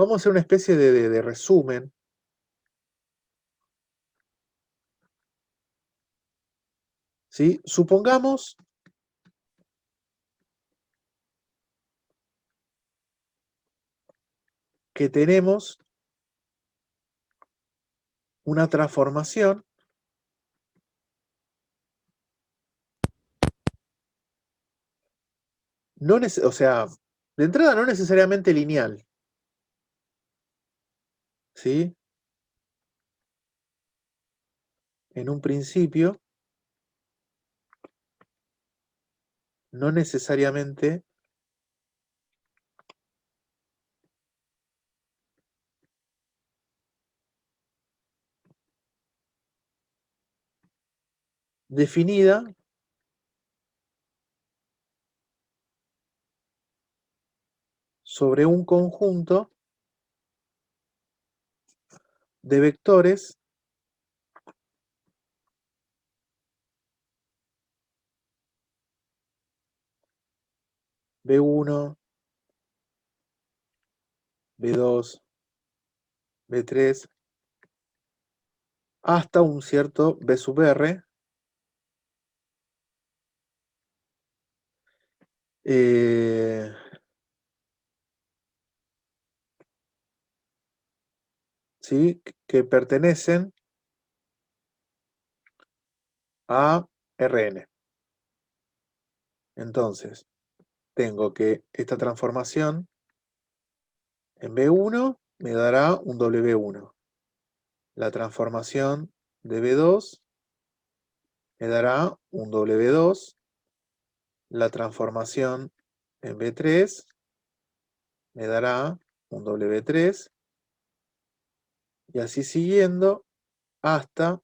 Vamos a hacer una especie de resumen. ¿Sí? Supongamos que tenemos una transformación, o sea, de entrada no necesariamente lineal, ¿sí? En un principio, no necesariamente definida sobre un conjunto de vectores B1, B2, B3, hasta un cierto B sub R, eh, ¿sí? Que pertenecen a Rn. Entonces, tengo que esta transformación en B1 me dará un W1. La transformación de B2 me dará un W2. La transformación en B3 me dará un W3. Y así siguiendo hasta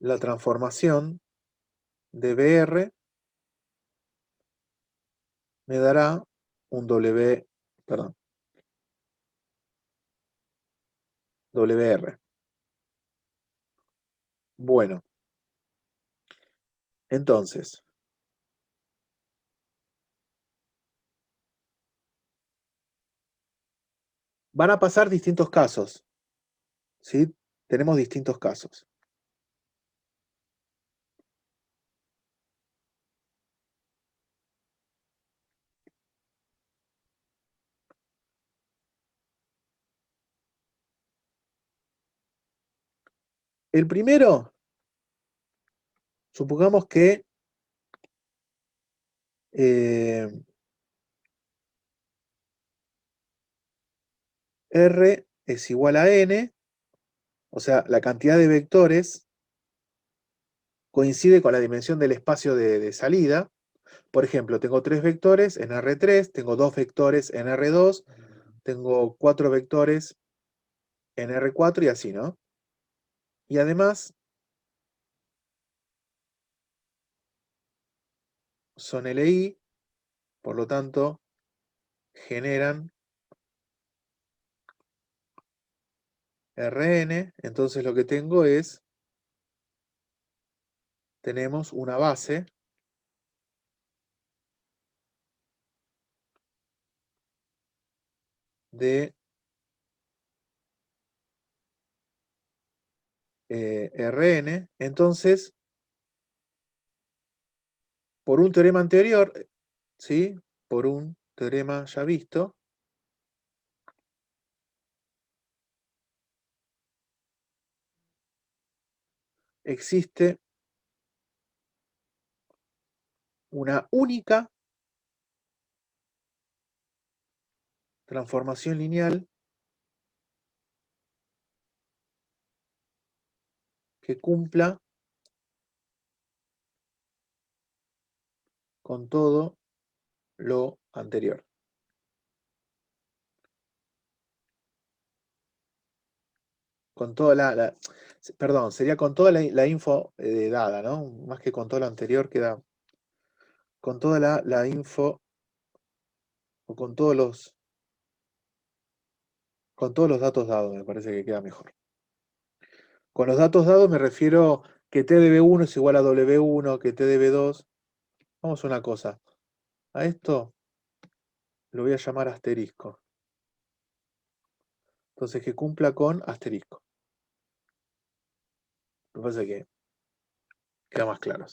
la transformación de BR me dará un WR. Bueno, entonces, van a pasar distintos casos, ¿sí? Tenemos distintos casos. El primero, supongamos que eh, R es igual a N, o sea, la cantidad de vectores coincide con la dimensión del espacio de salida. Por ejemplo, tengo 3 vectores en R3, tengo 2 vectores en R2, tengo 4 vectores en R4 y así, ¿no? Y además son LI, por lo tanto, generan Rn. Entonces lo que tengo es, tenemos una base de Rn. Entonces, por un teorema anterior, ¿sí? Por un teorema ya visto, existe una única transformación lineal que cumpla con todo lo anterior. Con toda perdón, sería con toda la info dada, ¿no? Más que con todo lo anterior, queda con toda la info o con todos los datos dados, me parece que queda mejor. Con los datos dados me refiero que T de B1 es igual a W1, que T de B2. Vamos a una cosa. A esto lo voy a llamar asterisco. Entonces que cumpla con asterisco. Me parece que queda más claro.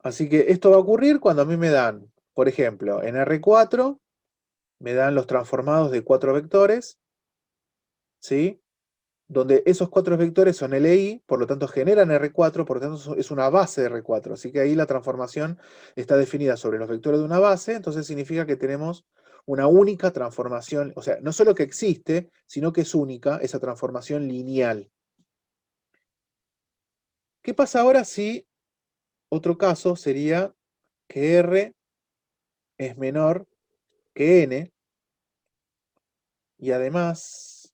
Así que esto va a ocurrir cuando a mí me dan, por ejemplo, en R4 me dan los transformados de 4 vectores, ¿sí? Donde esos 4 vectores son LI, por lo tanto generan R4, por lo tanto es una base de R4. Así que ahí la transformación está definida sobre los vectores de una base, entonces significa que tenemos una única transformación, o sea, no solo que existe, sino que es única esa transformación lineal. ¿Qué pasa ahora si otro caso sería que R es menor que N y además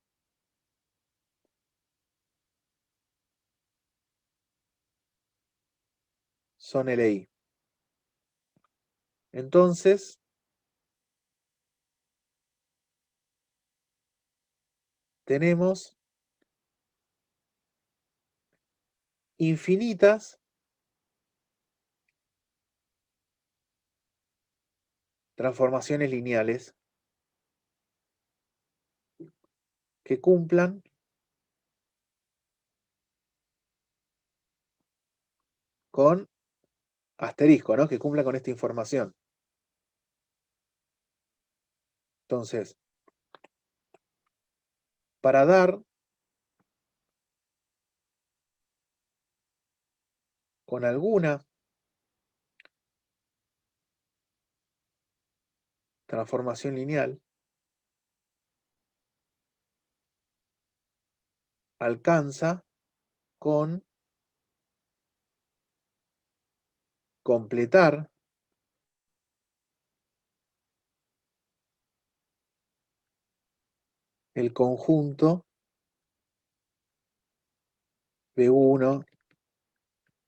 son LI? Entonces, tenemos infinitas transformaciones lineales que cumplan con asterisco, ¿no? Que cumplan con esta información. Entonces, para dar con alguna transformación lineal, alcanza con completar el conjunto B1,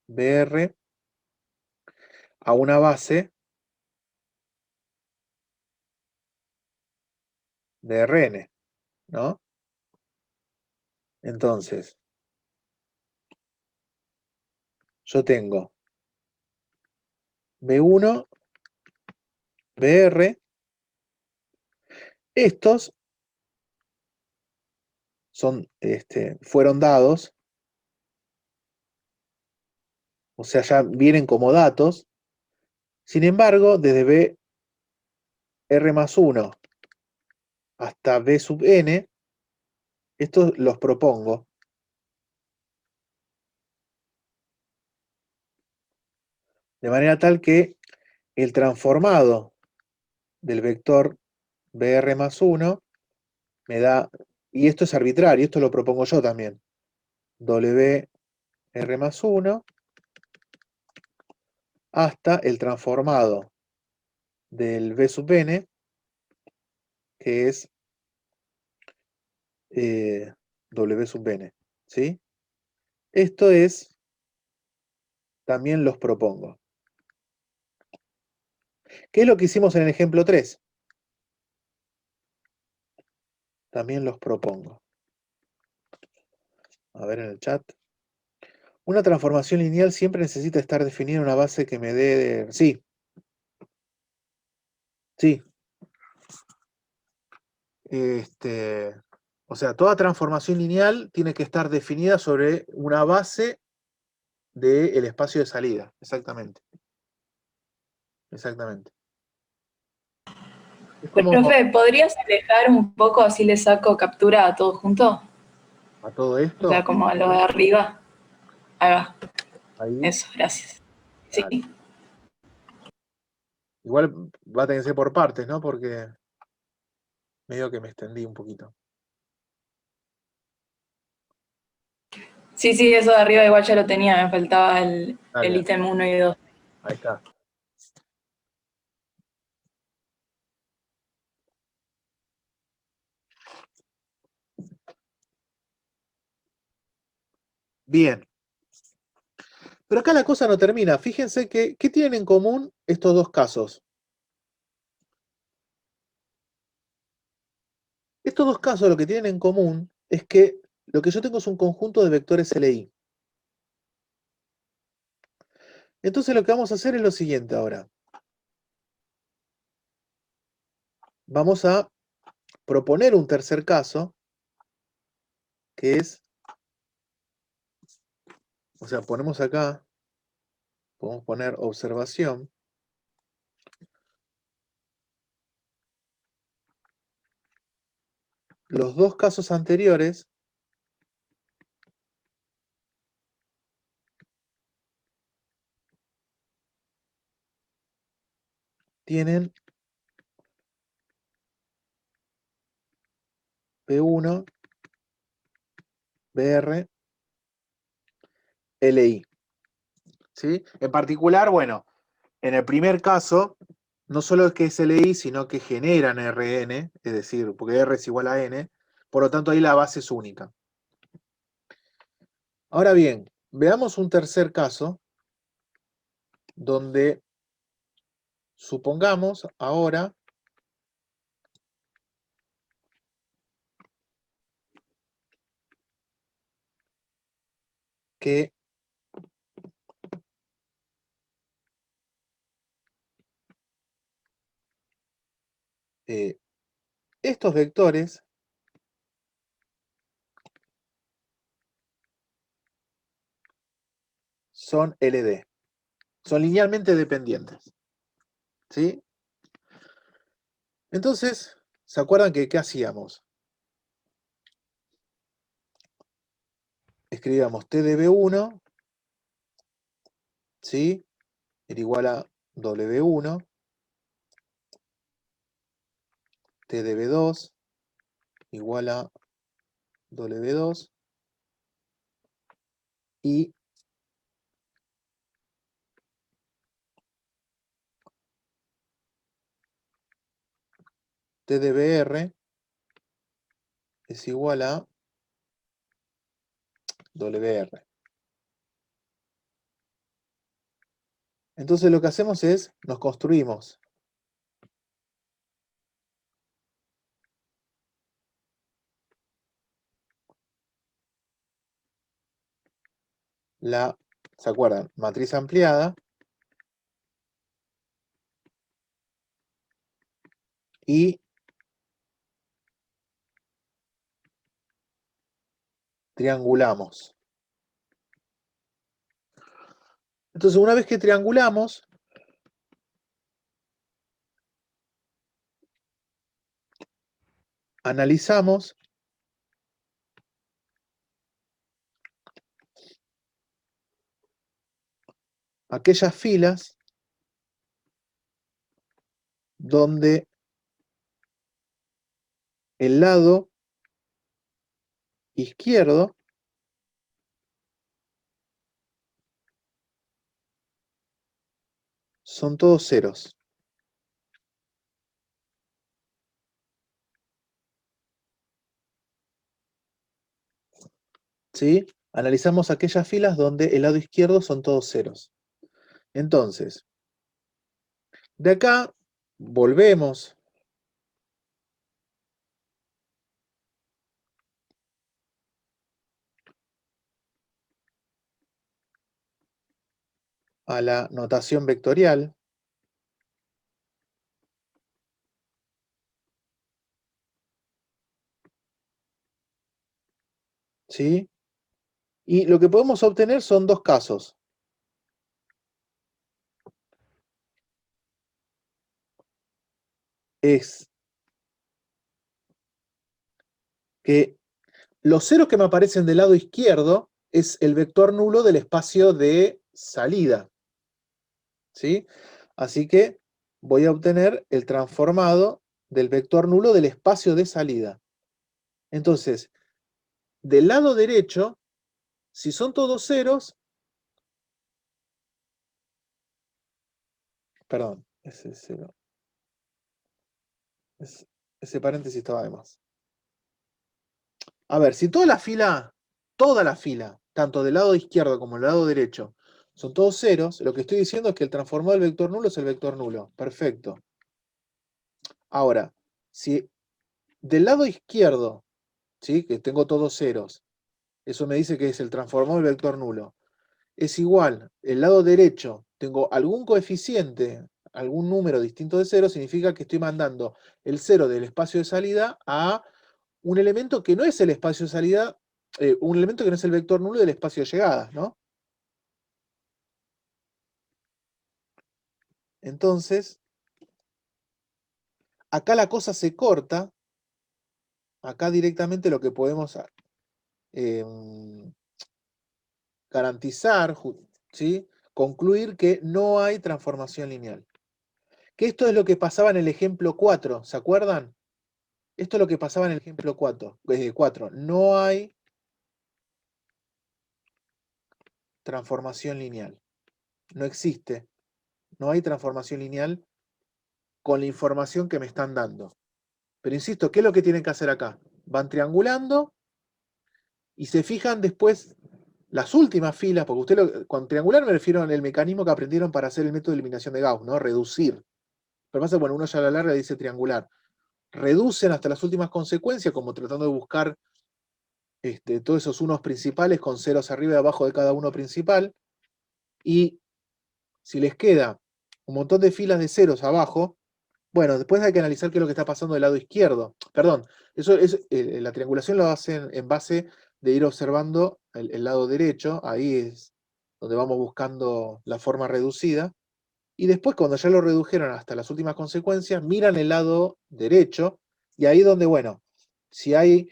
BR a una base de Rn, ¿no? Entonces, yo tengo B1, BR, estos fueron dados, o sea, ya vienen como datos. Sin embargo, desde BR más 1 hasta B sub n, estos los propongo. De manera tal que el transformado del vector BR más 1 me da, y esto es arbitrario, esto lo propongo yo también, WR más 1 hasta el transformado del B sub n, que es W sub n, ¿sí? Esto es, también los propongo. ¿Qué es lo que hicimos en el ejemplo 3? También los propongo. A ver en el chat. Una transformación lineal siempre necesita estar definida en una base que me dé... Sí, sí. O sea, toda transformación lineal tiene que estar definida sobre una base del espacio de salida. Exactamente. Exactamente. Es como Profe, ¿podrías alejar un poco así le saco captura a todo junto? a todo O sea, esto. como a lo de arriba. Ahí va. Ahí. Eso, gracias. Sí. Dale. Igual va a tener que ser por partes, ¿no? Porque medio que me extendí un poquito. Sí, sí, eso de arriba igual ya lo tenía, me faltaba el Dale, ítem 1 y 2. ahí está. Bien. Pero acá la cosa no termina. Fíjense que, ¿qué tienen en común estos dos casos? Estos dos casos lo que tienen en común es que lo que yo tengo es un conjunto de vectores LI. Entonces lo que vamos a hacer es lo siguiente ahora. Vamos a proponer un tercer caso, que es, o sea, ponemos acá, podemos poner observación. Los dos casos anteriores tienen B1, BR, LI. ¿Sí? En particular, bueno, en el primer caso, no solo es que es LI, sino que generan RN, es decir, porque R es igual a N, por lo tanto ahí la base es única. Ahora bien, veamos un tercer caso, donde supongamos ahora que estos vectores son LD, son linealmente dependientes. ¿Sí? Entonces, ¿se acuerdan que qué hacíamos? Escribíamos T de B1, ¿sí? Era igual a W1, T de B2 igual a W2 y T de BR es igual a WR. Entonces lo que hacemos es, nos construimos la, ¿se acuerdan? Matriz ampliada y triangulamos. Entonces una vez que triangulamos, analizamos aquellas filas donde el lado izquierdo son todos ceros. ¿Sí? Analizamos aquellas filas donde el lado izquierdo son todos ceros. Entonces, de acá volvemos a la notación vectorial. ¿Sí? Y lo que podemos obtener son dos casos. Es que los ceros que me aparecen del lado izquierdo es el vector nulo del espacio de salida. ¿Sí? Así que voy a obtener el transformado del vector nulo del espacio de salida. Entonces, del lado derecho, si son todos ceros, perdón, ese cero, ese paréntesis estaba de más. A ver, si toda la fila, tanto del lado izquierdo como del lado derecho, son todos ceros, lo que estoy diciendo es que el transformado del vector nulo es el vector nulo. Perfecto. Ahora, si del lado izquierdo, ¿sí? Que tengo todos ceros, eso me dice que es el transformado del vector nulo, es igual el lado derecho tengo algún coeficiente, algún número distinto de 0, significa que estoy mandando el 0 del espacio de salida a un elemento que no es el espacio de salida, un elemento que no es el vector nulo del espacio de llegada, ¿no? Entonces, acá la cosa se corta, acá directamente lo que podemos garantizar, ¿sí? Concluir que no hay transformación lineal. Que esto es lo que pasaba en el ejemplo 4, ¿se acuerdan? Esto es lo que pasaba en el ejemplo 4. No hay transformación lineal. No existe. No hay transformación lineal con la información que me están dando. Pero insisto, ¿qué es lo que tienen que hacer acá? Van triangulando y se fijan después las últimas filas, porque con triangular me refiero al mecanismo que aprendieron para hacer el método de eliminación de Gauss, ¿no? Reducir. Pero pasa, bueno, uno ya a la larga dice triangular. Reducen hasta las últimas consecuencias, como tratando de buscar todos esos unos principales con ceros arriba y abajo de cada uno principal. Y si les queda un montón de filas de ceros abajo, bueno, después hay que analizar qué es lo que está pasando del lado izquierdo. Perdón, eso es, la triangulación lo hacen en base de ir observando el lado derecho, ahí es donde vamos buscando la forma reducida. Y después, cuando ya lo redujeron hasta las últimas consecuencias, miran el lado derecho, y ahí donde, bueno, si hay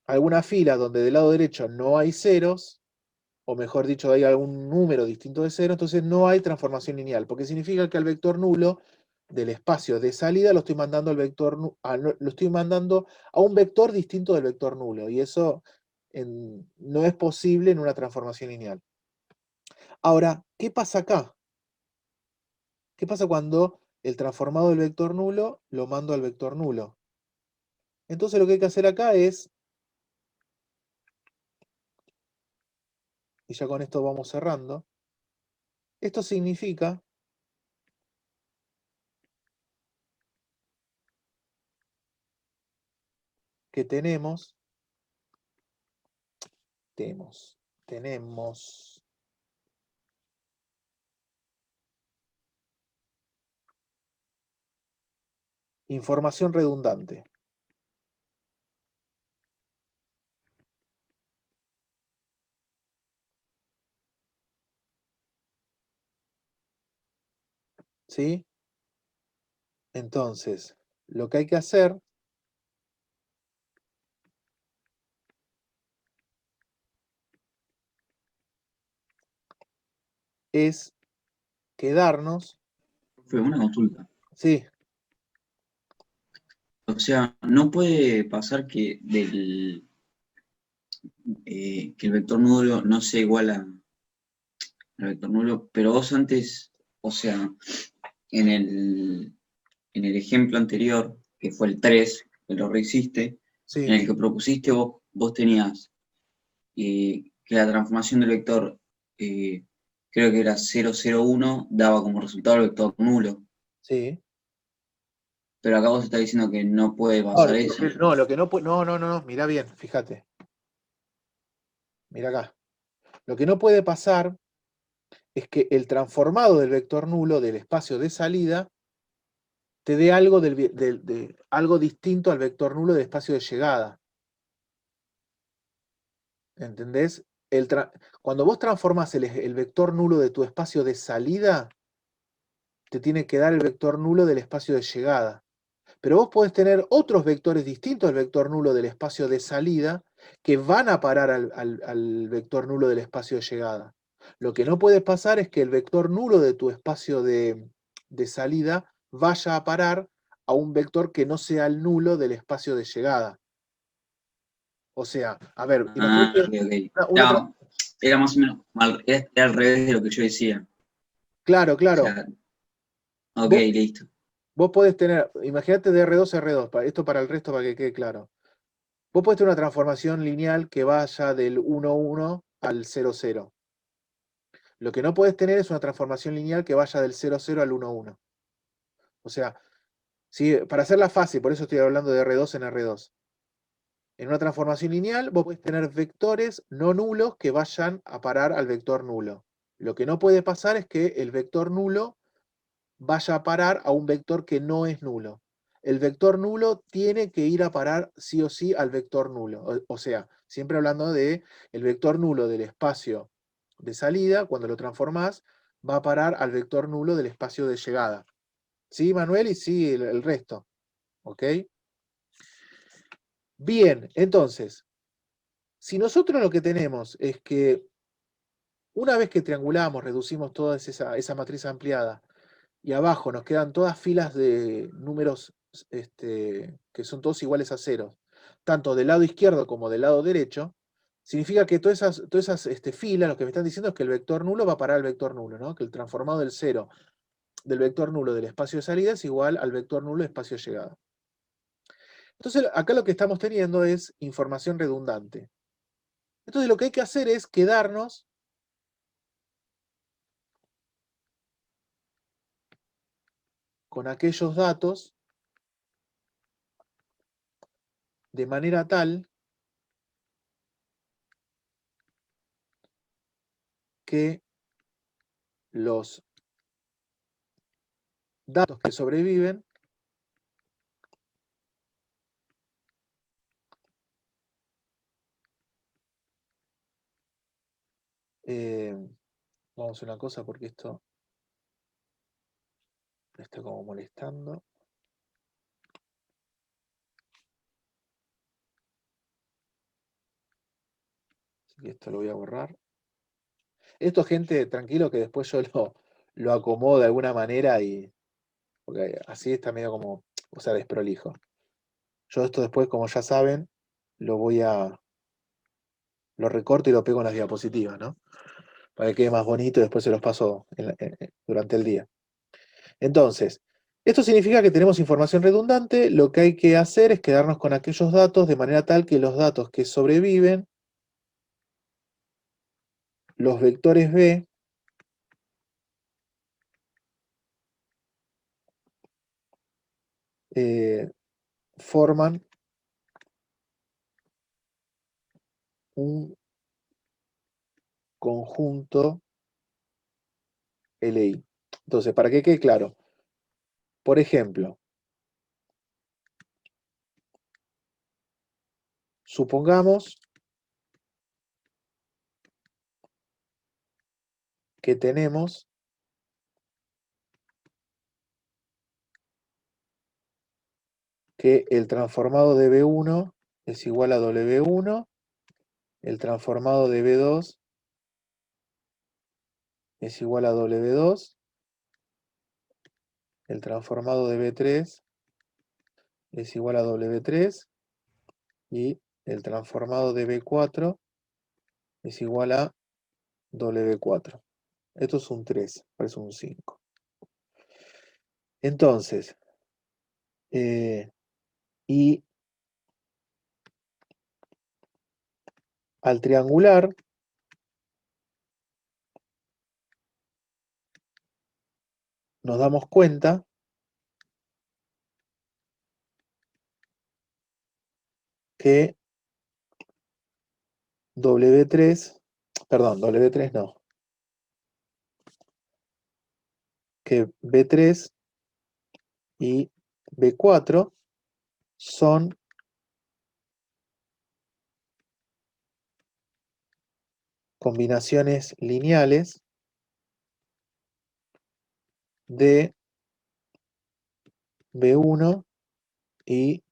alguna fila donde del lado derecho no hay ceros, o mejor dicho, hay algún número distinto de cero, entonces no hay transformación lineal, porque significa que al vector nulo del espacio de salida lo estoy mandando lo estoy mandando a un vector distinto del vector nulo, y eso no es posible en una transformación lineal. Ahora, ¿qué pasa acá? ¿Qué pasa cuando el transformado del vector nulo lo mando al vector nulo? Entonces lo que hay que hacer acá es, y ya con esto vamos cerrando, esto significa que tenemos información redundante. ¿Sí? Entonces, lo que hay que hacer es quedarnos. Fue una consulta. Sí, O sea, no puede pasar que que el vector nulo no sea igual al vector nulo, pero vos antes, o sea, en el ejemplo anterior, que fue el 3 que lo rehiciste, sí, en el que propusiste vos tenías que la transformación del vector, eh, creo que era 0,01, daba como resultado el vector nulo. sí. Pero acá vos estás diciendo que no puede No, pasar eso. lo que no puede. No, no, no, no, mirá bien, fíjate. Mira acá. Lo que no puede pasar es que el transformado del vector nulo del espacio de salida te dé algo, algo distinto al vector nulo del espacio de llegada. ¿Entendés? Cuando vos transformás el vector nulo de tu espacio de salida, te tiene que dar el vector nulo del espacio de llegada. Pero vos podés tener otros vectores distintos al vector nulo del espacio de salida que van a parar al vector nulo del espacio de llegada. Lo que no puede pasar es que el vector nulo de tu espacio de salida vaya a parar a un vector que no sea el nulo del espacio de llegada. O sea, a ver, Ah, imagínate ok, ok. una No, era más o menos era al revés de lo que yo decía. Claro, O claro. sea, ok, Vos, listo. vos podés tener, imagínate de R2 a R2, esto para el resto para que quede claro. Vos podés tener una transformación lineal que vaya del 1,1 al 0,0. Lo que no podés tener es una transformación lineal que vaya del 0,0 al 1,1. O sea, para hacerla fácil, por eso estoy hablando de R2 en R2. En una transformación lineal, vos podés tener vectores no nulos que vayan a parar al vector nulo. Lo que no puede pasar es que el vector nulo vaya a parar a un vector que no es nulo. El vector nulo tiene que ir a parar sí o sí al vector nulo. O sea, siempre hablando de el vector nulo del espacio de salida, cuando lo transformás, va a parar al vector nulo del espacio de llegada. ¿Sí, Manuel? Y sí, el resto. ¿Ok? Bien, entonces, si nosotros lo que tenemos es que una vez que triangulamos, reducimos toda esa matriz ampliada, y abajo nos quedan todas filas de números que son todos iguales a cero, tanto del lado izquierdo como del lado derecho, significa que todas esas filas, lo que me están diciendo es que el vector nulo va a parar al vector nulo, ¿no? Que el transformado del cero del vector nulo del espacio de salida es igual al vector nulo de espacio de llegada. Entonces, acá lo que estamos teniendo es información redundante. Entonces, lo que hay que hacer es quedarnos con aquellos datos de manera tal que los datos que sobreviven vamos a hacer una cosa porque esto me está como molestando. Así que esto lo voy a borrar. Esto, gente, tranquilo que después yo lo acomodo de alguna manera y. Porque así está medio como. O sea, desprolijo. Yo esto después, como ya saben, lo voy a. Lo recorto y lo pego en las diapositivas, ¿no? Para que quede más bonito y después se los paso durante el día. Entonces, esto significa que tenemos información redundante. Lo que hay que hacer es quedarnos con aquellos datos de manera tal que los datos que sobreviven, los vectores B, forman un conjunto LI. Entonces, para que quede claro, por ejemplo, supongamos que tenemos que el transformado de B1 es igual a W1, el transformado de B2 es igual a W2, el transformado de B3 es igual a W3 y el transformado de B4 es igual a W4. Esto es un 3, parece un 5. Entonces, y al triangular, nos damos cuenta que W3, perdón, W3 no, que B3 y B4 son combinaciones lineales de B1 y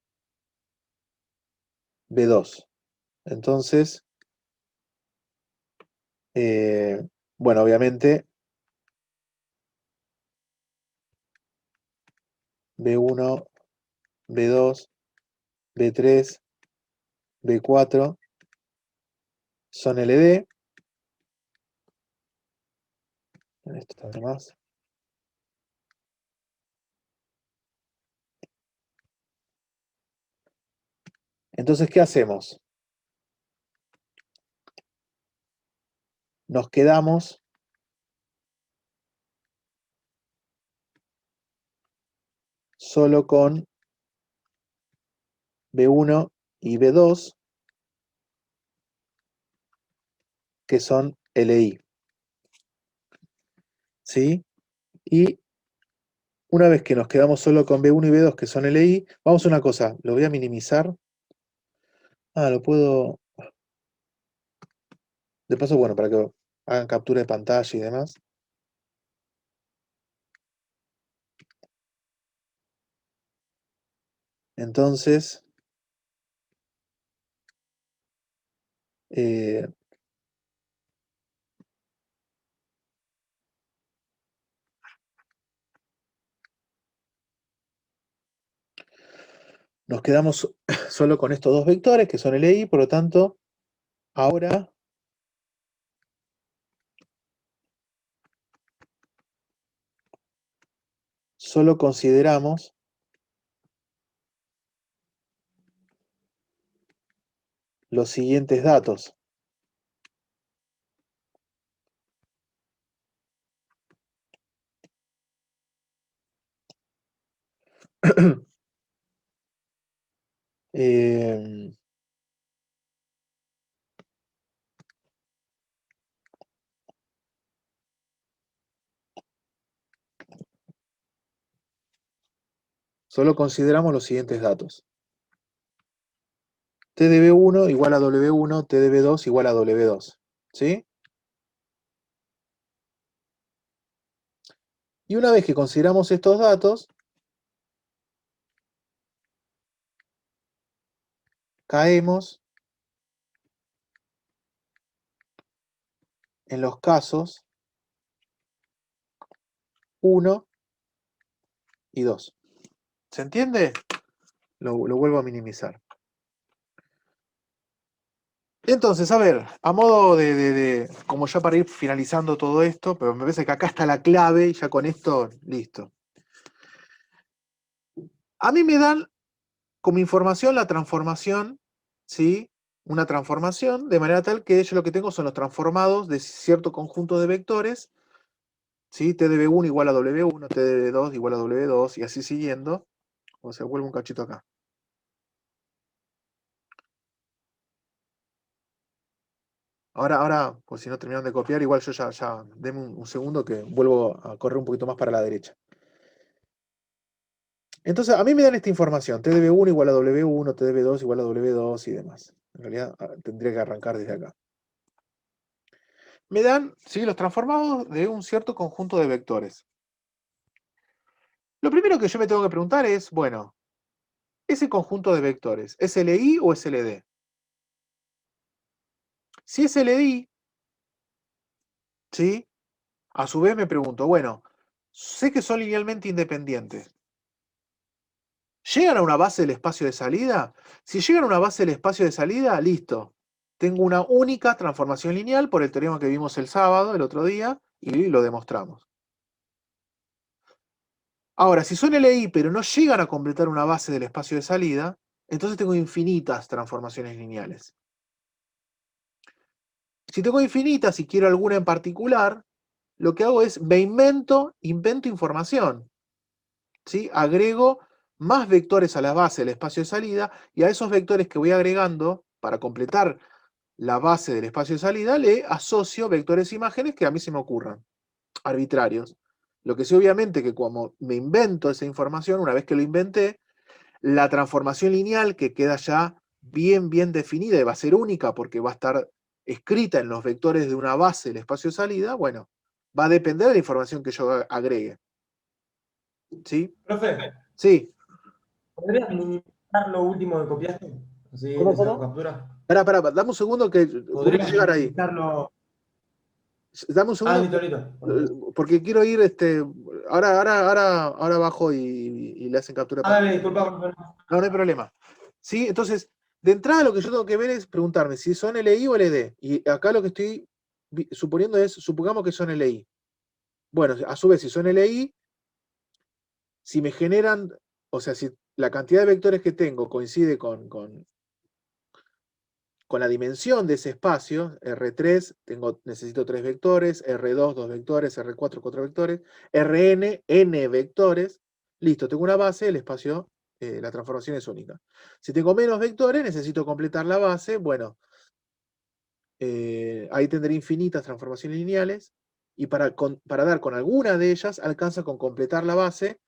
B2. Entonces, bueno, obviamente B1, B2, B3, B4 son LD. Esto también más. Entonces, ¿qué hacemos? Nos quedamos solo con B1 y B2, que son LI. ¿sí? Y una vez que nos quedamos solo con B1 y B2, que son LI, vamos a una cosa, lo voy a minimizar. Lo puedo... De paso, bueno, para que hagan captura de pantalla y demás. Entonces, nos quedamos solo con estos dos vectores, que son LI, por lo tanto, ahora solo consideramos los siguientes datos. Eh, Solo consideramos los siguientes datos. T de B1 igual a W1, T de B2 igual a W2. ¿Sí? Y una vez que consideramos estos datos, caemos en los casos 1 y 2. ¿Se entiende? Lo vuelvo a minimizar. Entonces, a ver, a modo como ya para ir finalizando todo esto, pero me parece que acá está la clave y ya con esto, listo. A mí me dan como información la transformación, ¿sí? Una transformación, de manera tal que yo lo que tengo son los transformados de cierto conjunto de vectores, ¿sí? T de B1 igual a W1, T de B2 igual a W2, y así siguiendo. O sea, vuelvo un cachito acá. Ahora, pues si no terminaron de copiar, igual yo ya denme un segundo que vuelvo a correr un poquito más para la derecha. Entonces, a mí me dan esta información, T de B1 igual a W1, T de B2 igual a W2 y demás. En realidad, tendría que arrancar desde acá. Me dan, ¿sí?, los transformados de un cierto conjunto de vectores. Lo primero que yo me tengo que preguntar es, bueno, ese conjunto de vectores, ¿es LI o es LD? Si es LI, ¿sí? A su vez me pregunto, bueno, sé que son linealmente independientes. ¿Llegan a una base del espacio de salida? Si llegan a una base del espacio de salida, listo. Tengo una única transformación lineal por el teorema que vimos el sábado, el otro día, y lo demostramos. Ahora, si son LI pero no llegan a completar una base del espacio de salida, entonces tengo infinitas transformaciones lineales. Si tengo infinitas y quiero alguna en particular, lo que hago es me invento información. ¿Sí? Agrego más vectores a la base del espacio de salida y a esos vectores que voy agregando para completar la base del espacio de salida le asocio vectores e imágenes que a mí se me ocurran, arbitrarios. Lo que sí, obviamente, que como me invento esa información, una vez que lo inventé, la transformación lineal que queda ya bien definida y va a ser única porque va a estar escrita en los vectores de una base del espacio de salida, bueno, va a depender de la información que yo agregue. ¿Sí? Profe, Sí. ¿podrías minimizar lo último que copiaste? Así ¿Cómo, le saco cómo? captura. Pará, dame un segundo que voy a ¿Podrías llegar ahí. minimizarlo? Dame un segundo Listo, listo. porque quiero ir, ahora bajo y le hacen captura de Dale, pantalla. disculpa, profe. No hay problema. ¿Sí? Entonces, de entrada lo que yo tengo que ver es preguntarme si son LI o LD. Y acá lo que estoy suponiendo es, supongamos que son LI. Bueno, a su vez, si son LI, si me generan, o sea, si la cantidad de vectores que tengo coincide con la dimensión de ese espacio, R3, necesito 3 vectores, R2, 2 vectores, R4, 4 vectores, Rn, n vectores, listo, tengo una base, el espacio, la transformación es única. Si tengo menos vectores, necesito completar la base, bueno, ahí tendré infinitas transformaciones lineales, y para dar con alguna de ellas alcanza con completar la base,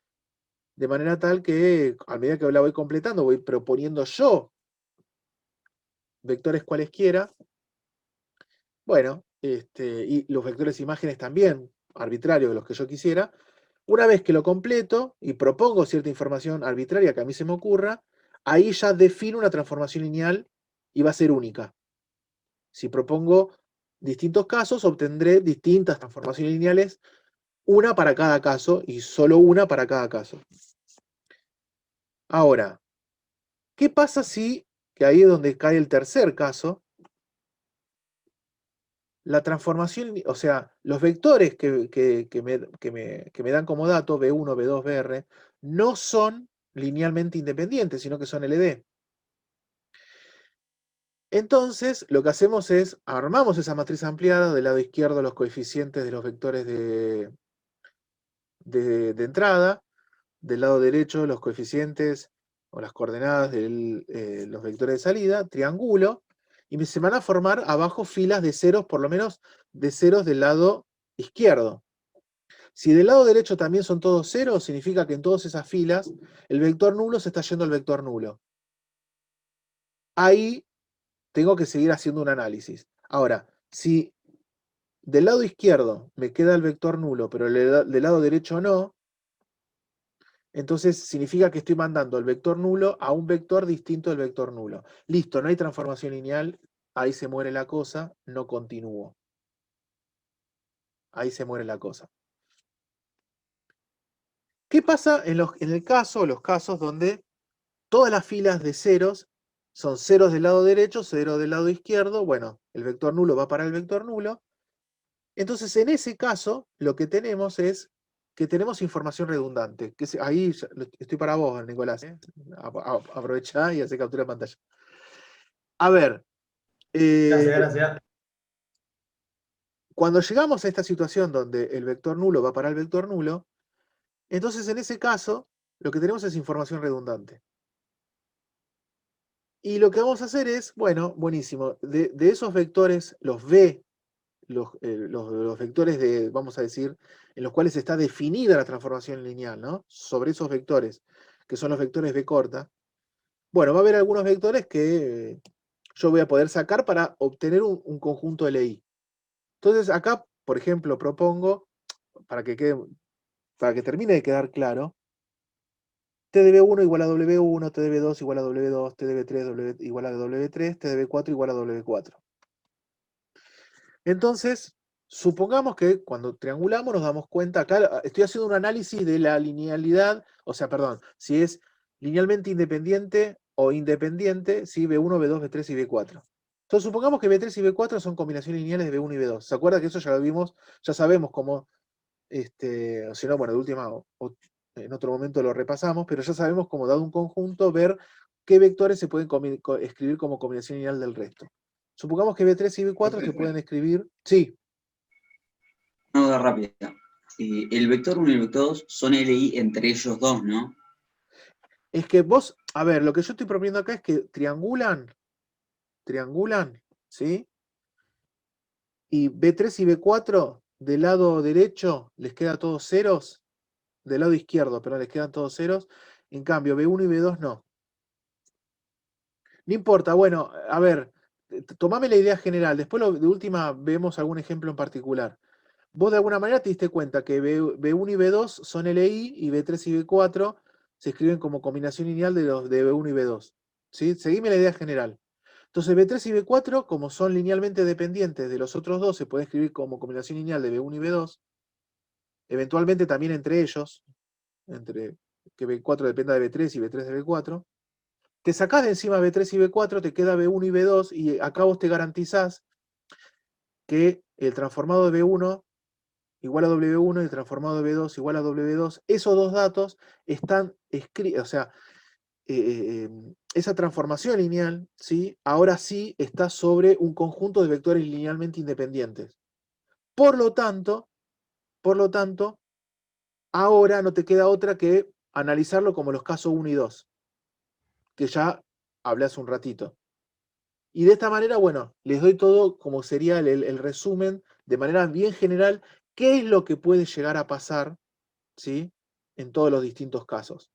de manera tal que a medida que la voy completando, voy proponiendo yo vectores cualesquiera. Bueno, y los vectores imágenes también, arbitrarios, los que yo quisiera. Una vez que lo completo y propongo cierta información arbitraria que a mí se me ocurra, ahí ya defino una transformación lineal y va a ser única. Si propongo distintos casos, obtendré distintas transformaciones lineales, una para cada caso y solo una para cada caso. Ahora, ¿qué pasa si, que ahí es donde cae el tercer caso, la transformación, o sea, los vectores que me dan como dato, B1, B2, BR, no son linealmente independientes, sino que son LD. Entonces, lo que hacemos es, armamos esa matriz ampliada, del lado izquierdo los coeficientes de los vectores de entrada, del lado derecho los coeficientes o las coordenadas de los vectores de salida, triangulo, y se van a formar abajo filas de ceros, por lo menos de ceros del lado izquierdo. Si del lado derecho también son todos ceros, significa que en todas esas filas el vector nulo se está yendo al vector nulo. Ahí tengo que seguir haciendo un análisis. Ahora, si del lado izquierdo me queda el vector nulo, pero del lado derecho no, entonces significa que estoy mandando el vector nulo a un vector distinto del vector nulo. Listo, no hay transformación lineal, ahí se muere la cosa, no continúo. Ahí se muere la cosa. ¿Qué pasa en los casos donde todas las filas de ceros son ceros del lado derecho, cero del lado izquierdo? Bueno, el vector nulo va para el vector nulo. Entonces, en ese caso, lo que tenemos es que tenemos información redundante. Ahí estoy para vos, Nicolás. Aprovechá y hacé captura de pantalla. A ver, Gracias. cuando llegamos a esta situación donde el vector nulo va para el vector nulo, entonces en ese caso lo que tenemos es información redundante. Y lo que vamos a hacer es, bueno, buenísimo, de esos vectores, los V, los vectores vamos a decir, en los cuales está definida la transformación lineal, ¿no? Sobre esos vectores, que son los vectores V corta, bueno, va a haber algunos vectores que yo voy a poder sacar para obtener un conjunto LI. Entonces acá, por ejemplo, propongo, para que termine de quedar claro, TDB1 igual a W1, TDB2 igual a W2, TDB3 igual a W3, TDB4 igual a W4. Entonces, supongamos que cuando triangulamos nos damos cuenta, acá estoy haciendo un análisis de la linealidad, o sea, perdón, si es linealmente independiente o independiente, si B1, B2, B3 y B4. Entonces, supongamos que B3 y B4 son combinaciones lineales de B1 y B2. ¿Se acuerda que eso ya lo vimos? Ya sabemos cómo, si no, bueno, de última, en otro momento lo repasamos, pero ya sabemos cómo, dado un conjunto, ver qué vectores se pueden escribir como combinación lineal del resto. Supongamos que B3 y B4 se pueden escribir. Sí. Una duda rápida. El vector 1 y el vector 2 son LI entre ellos dos, ¿no? Es que vos, a ver, lo que yo estoy proponiendo acá es que triangulan, ¿sí? Y B3 y B4 del lado derecho les queda todos ceros, del lado izquierdo, pero les quedan todos ceros. En cambio, B1 y B2 no. No importa, bueno, a ver, tomame la idea general, después de última vemos algún ejemplo en particular. Vos de alguna manera te diste cuenta que B1 y B2 son LI y B3 y B4 se escriben como combinación lineal de B1 y B2. ¿Sí? Seguime la idea general. Entonces B3 y B4, como son linealmente dependientes de los otros dos, se puede escribir como combinación lineal de B1 y B2. Eventualmente también entre ellos, entre que B4 dependa de B3 y B3 de B4. Te sacás de encima B3 y B4, te queda B1 y B2, y acá vos te garantizás que el transformado de B1 igual a W1 y el transformado de B2 igual a W2, esos dos datos están escritos, o sea, esa transformación lineal, ¿sí? Ahora sí está sobre un conjunto de vectores linealmente independientes. Por lo tanto, ahora no te queda otra que analizarlo como los casos 1 y 2, que ya hablé hace un ratito. Y de esta manera, bueno, les doy todo como sería el resumen de manera bien general qué es lo que puede llegar a pasar, ¿sí?, en todos los distintos casos.